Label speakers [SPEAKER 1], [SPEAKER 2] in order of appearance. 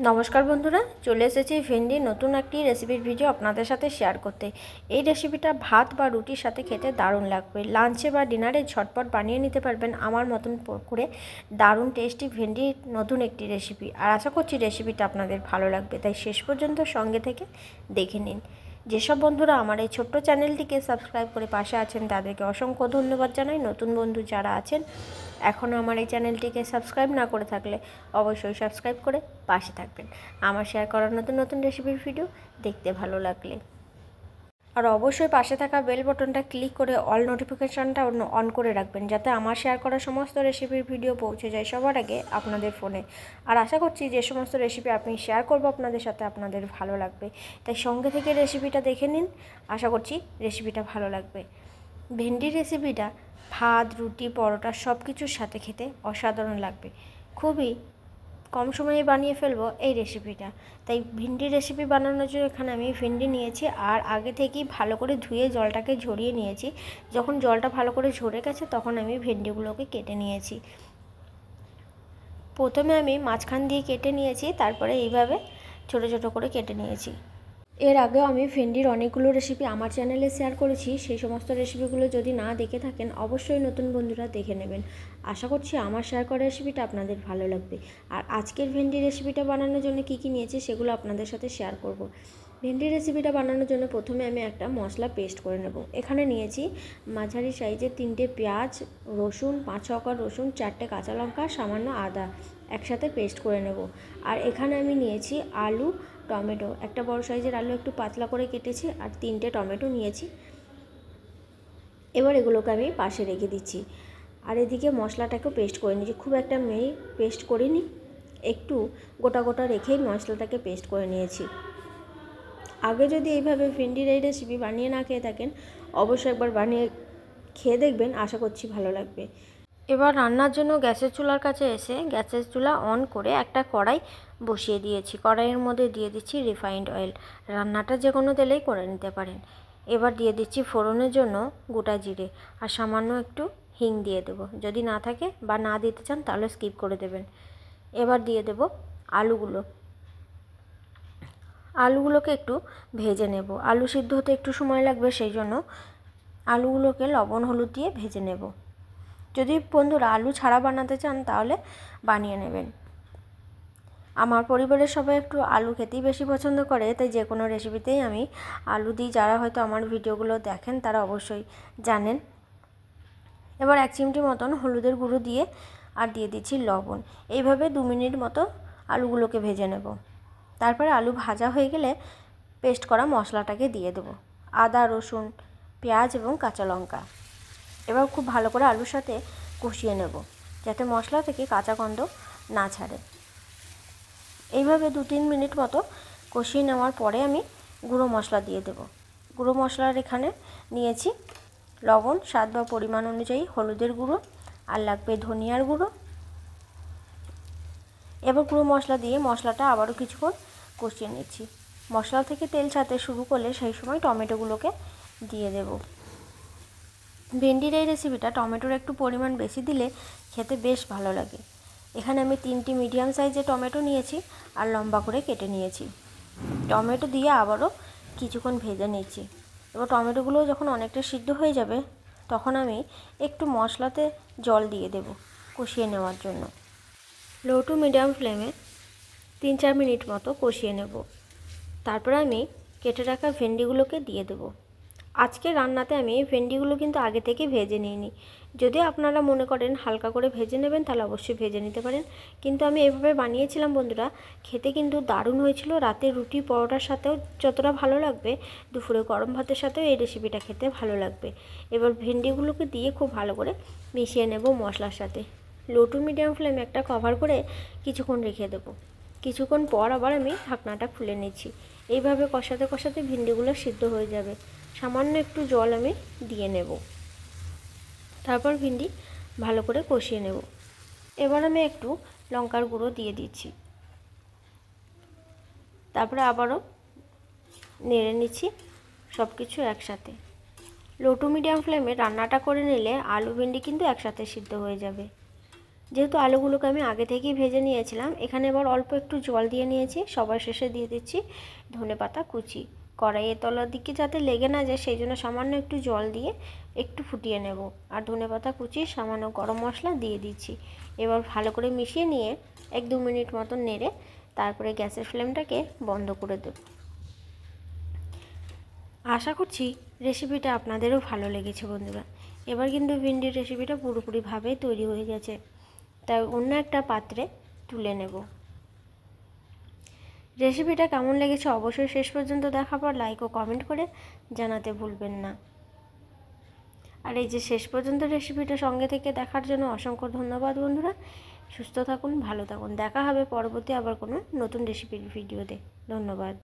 [SPEAKER 1] নমস্কার বন্ধুরা, চলে এসেছি ভেন্ডির নতুন একটি রেসিপির ভিডিও আপনাদের সাথে শেয়ার করতে। এই রেসিপিটা ভাত বা রুটির সাথে খেতে দারুণ লাগবে। লাঞ্চে বা ডিনারে ঝটপট বানিয়ে নিতে পারবেন আমার মতন করে দারুণ টেস্টি ভেন্ডির নতুন একটি রেসিপি। আর আশা করছি রেসিপিটা আপনাদের ভালো লাগবে, তাই শেষ পর্যন্ত সঙ্গে থেকে দেখে নিন। যেসব বন্ধুরা আমার এই ছোট্ট চ্যানেলটিকে সাবস্ক্রাইব করে পাশে আছেন তাদেরকে অসংখ্য ধন্যবাদ জানাই। নতুন বন্ধু যারা আছেন এখনও আমার এই চ্যানেলটিকে সাবস্ক্রাইব না করে থাকলে অবশ্যই সাবস্ক্রাইব করে পাশে থাকবেন আমার শেয়ার করা নতুন নতুন রেসিপির ভিডিও দেখতে ভালো লাগলে। আর অবশ্যই পাশে থাকা বেল বাটনটা ক্লিক করে অল নোটিফিকেশানটা অন করে রাখবেন, যাতে আমার শেয়ার করা সমস্ত রেসিপির ভিডিও পৌঁছে যায় সবার আগে আপনাদের ফোনে। আর আশা করছি যে সমস্ত রেসিপি আপনি শেয়ার করবো আপনাদের সাথে আপনাদের ভালো লাগবে, তাই সঙ্গে থেকে রেসিপিটা দেখে নিন। আশা করছি রেসিপিটা ভালো লাগবে। ভেন্ডির রেসিপিটা ভাত, রুটি, পরোটা সব কিছুর সাথে খেতে অসাধারণ লাগবে। খুবই কম সময়ে বানিয়ে ফেলবো এই রেসিপিটা। তাই ভিন্ডির রেসিপি বানানোর জন্য এখানে আমি ভিন্ডি নিয়েছি, আর আগে থেকেই ভালো করে ধুয়ে জলটাকে ঝরিয়ে নিয়েছি। যখন জলটা ভালো করে ঝরে গেছে তখন আমি ভেন্ডিগুলোকে কেটে নিয়েছি। প্রথমে আমি মাঝখান দিয়ে কেটে নিয়েছি, তারপরে এইভাবে ছোটো ছোটো করে কেটে নিয়েছি। এর আগেও আমি ভেন্ডির অনেকগুলো রেসিপি আমার চ্যানেলে শেয়ার করেছি। সেই সমস্ত রেসিপিগুলো যদি না দেখে থাকেন অবশ্যই নতুন বন্ধুরা দেখে নেবেন। আশা করছি আমার শেয়ার করা রেসিপিটা আপনাদের ভালো লাগবে। আর আজকের ভেন্ডি রেসিপিটা বানানোর জন্য কী কী নিয়েছি সেগুলো আপনাদের সাথে শেয়ার করব। ভেন্ডি রেসিপিটা বানানোর জন্য প্রথমে আমি একটা মশলা পেস্ট করে নেব। এখানে নিয়েছি মাঝারি সাইজের 3টে পেঁয়াজ, রসুন 5-6 কোয়া রসুন, 4টে কাঁচা লঙ্কা, সামান্য আদা একসাথে পেস্ট করে নেব। আর এখানে আমি নিয়েছি আলু, টমেটো, একটা বড় সাইজের আলু একটু পাতলা করে কেটেছি, আর 3টে টমেটো নিয়েছি। এবার এগুলোকে আমি পাশে রেখে দিচ্ছি। আর এদিকে মশলাটাকেও পেস্ট করে নিয়েছি। খুব একটা পেস্ট করিনি, একটু গোটা গোটা রেখেই মশলাটাকে পেস্ট করে নিয়েছি। আগে যদি এইভাবে ভেন্ডির এই রেসিপি বানিয়ে না খেয়ে থাকেন অবশ্যই একবার বানিয়ে খেয়ে দেখবেন, আশা করছি ভালো লাগবে। এবার রান্নার জন্য গ্যাসের চুলার কাছে এসে গ্যাসের চুলা অন করে একটা কড়াই বসিয়ে দিয়েছি। কড়াইয়ের মধ্যে দিয়ে দিচ্ছি রিফাইন্ড অয়েল। রান্নাটা যে কোনো তেলেই করে নিতে পারেন। এবার দিয়ে দিচ্ছি ফোড়নের জন্য গোটা জিরে, আর সামান্য একটু হিং দিয়ে দেবো। যদি না থাকে বা না দিতে চান তাহলে স্কিপ করে দেবেন। এবার দিয়ে দেব আলুগুলোকে একটু ভেজে নেব। আলু সিদ্ধ হতে একটু সময় লাগবে, সেই জন্য আলুগুলোকে লবণ হলুদ দিয়ে ভেজে নেব। যদি বন্ধুরা আলু ছাড়া বানাতে চান তাহলে বানিয়ে নেবেন। আমার পরিবারের সবাই একটু আলু খেতেই বেশি পছন্দ করে, তাই যে কোনো রেসিপিতেই আমি আলু দিই। যারা হয়তো আমার ভিডিওগুলো দেখেন তারা অবশ্যই জানেন। এবার 1 চিমটি মতন হলুদের গুঁড়ো দিয়ে আর দিয়ে দিচ্ছি লবণ। এইভাবে 2 মিনিট মতো আলুগুলোকে ভেজে নেব। তারপরে আলু ভাজা হয়ে গেলে পেস্ট করা মশলাটাকে দিয়ে দেবো। আদা, রসুন, পেঁয়াজ এবং কাঁচা লঙ্কা। এবার খুব ভালো করে আলুর সাথে কষিয়ে নেব, যাতে মশলা থেকে কাঁচা গন্ধ না ছাড়ে। এইভাবে 2-3 মিনিট মতো কষিয়ে নেওয়ার পরে আমি গুঁড়ো মশলা দিয়ে দেব। গুঁড়ো মশলার এখানে নিয়েছি লবণ স্বাদ বা পরিমাণ অনুযায়ী, হলুদের গুঁড়ো, আর লাগবে ধনিয়ার গুঁড়ো। এবার গুঁড়ো মশলা দিয়ে মশলাটা আবারও কিছুক্ষণ কষিয়ে নিচ্ছি। মশলা থেকে তেল ছাড়তে শুরু করলে সেই সময় টমেটোগুলোকে দিয়ে দেব। ভেন্ডির এই রেসিপিটা টমেটোর একটু পরিমাণ বেশি দিলে খেতে বেশ ভালো লাগে। এখানে আমি 3টি মিডিয়াম সাইজের টমেটো নিয়েছি আর লম্বা করে কেটে নিয়েছি। টমেটো দিয়ে আবারও কিছুক্ষণ ভেজে নিচ্ছি। এবার টমেটোগুলো যখন অনেকটা সিদ্ধ হয়ে যাবে তখন আমি একটু মশলাতে জল দিয়ে দেব কষিয়ে নেওয়ার জন্য। লো টু মিডিয়াম ফ্লেমে 3-4 মিনিট মতো কষিয়ে নেব। তারপরে আমি কেটে রাখা ভেন্ডিগুলোকে দিয়ে দেব। আজকে রান্নাতে আমি ভেন্ডিগুলো কিন্তু আগে থেকে ভেজে নিইনি। যদি আপনারা মনে করেন হালকা করে ভেজে নেবেন তাহলে অবশ্যই ভেজে নিতে পারেন, কিন্তু আমি এভাবে বানিয়েছিলাম বন্ধুরা, খেতে কিন্তু দারুণ হয়েছিল। রাতে রুটি পরোটার সাথেও যতটা ভালো লাগবে দুপুরে গরম ভাতের সাথেও এই রেসিপিটা খেতে ভালো লাগবে। এবার ভেন্ডিগুলোকে দিয়ে খুব ভালো করে মিশিয়ে নেব মশলার সাথে। লো টু মিডিয়াম ফ্লেমে একটা কভার করে কিছুক্ষণ রেখে দেবো। কিছুক্ষণ পর আবার আমি ঢাকনাটা খুলে নিচ্ছি। এইভাবে কষাতে কষাতে ভেন্ডিগুলো সিদ্ধ হয়ে যাবে। সামান্য একটু জল আমি দিয়ে নেব, তারপর ভেন্ডি ভালো করে কষিয়ে নেব। এবার আমি একটু লঙ্কার গুঁড়ো দিয়ে দিচ্ছি, তারপরে আবারও নেড়ে নিচ্ছি সব কিছু একসাথে। লো টু মিডিয়াম ফ্লেমে রান্নাটা করে নিলে আলু ভেন্ডি কিন্তু একসাথে সিদ্ধ হয়ে যাবে। যেহেতু আলুগুলোকে আমি আগে থেকেই ভেজে নিয়েছিলাম, এখানে এবার অল্প একটু জল দিয়ে নিয়েছি। সবার শেষে দিয়ে দিচ্ছি ধনেপাতা কুচি। কড়াইয়ের তলার দিকে যাতে লেগে না যায় সেই জন্য সামান্য একটু জল দিয়ে একটু ফুটিয়ে নেব। আর ধনেপাতা কুচি, সামান্য গরম মশলা দিয়ে দিচ্ছি। এবার ভালো করে মিশিয়ে নিয়ে 1-2 মিনিট মতন নেড়ে তারপরে গ্যাসের ফ্লেমটাকে বন্ধ করে দেব। আশা করছি রেসিপিটা আপনাদেরও ভালো লেগেছে বন্ধুরা। এবার কিন্তু ভিন্ডির রেসিপিটা পুরোপুরিভাবে তৈরি হয়ে গেছে, তাই অন্য একটা পাত্রে তুলে নেব। রেসিপিটা কেমন লেগেছে অবশ্যই শেষ পর্যন্ত দেখার পর লাইক ও কমেন্ট করে জানাতে ভুলবেন না। আর এই যে শেষ পর্যন্ত রেসিপিটা সঙ্গে থেকে দেখার জন্য অসংখ্য ধন্যবাদ বন্ধুরা। সুস্থ থাকুন, ভালো থাকুন। দেখা হবে পরবর্তী আবার কোনো নতুন রেসিপির ভিডিওতে। ধন্যবাদ।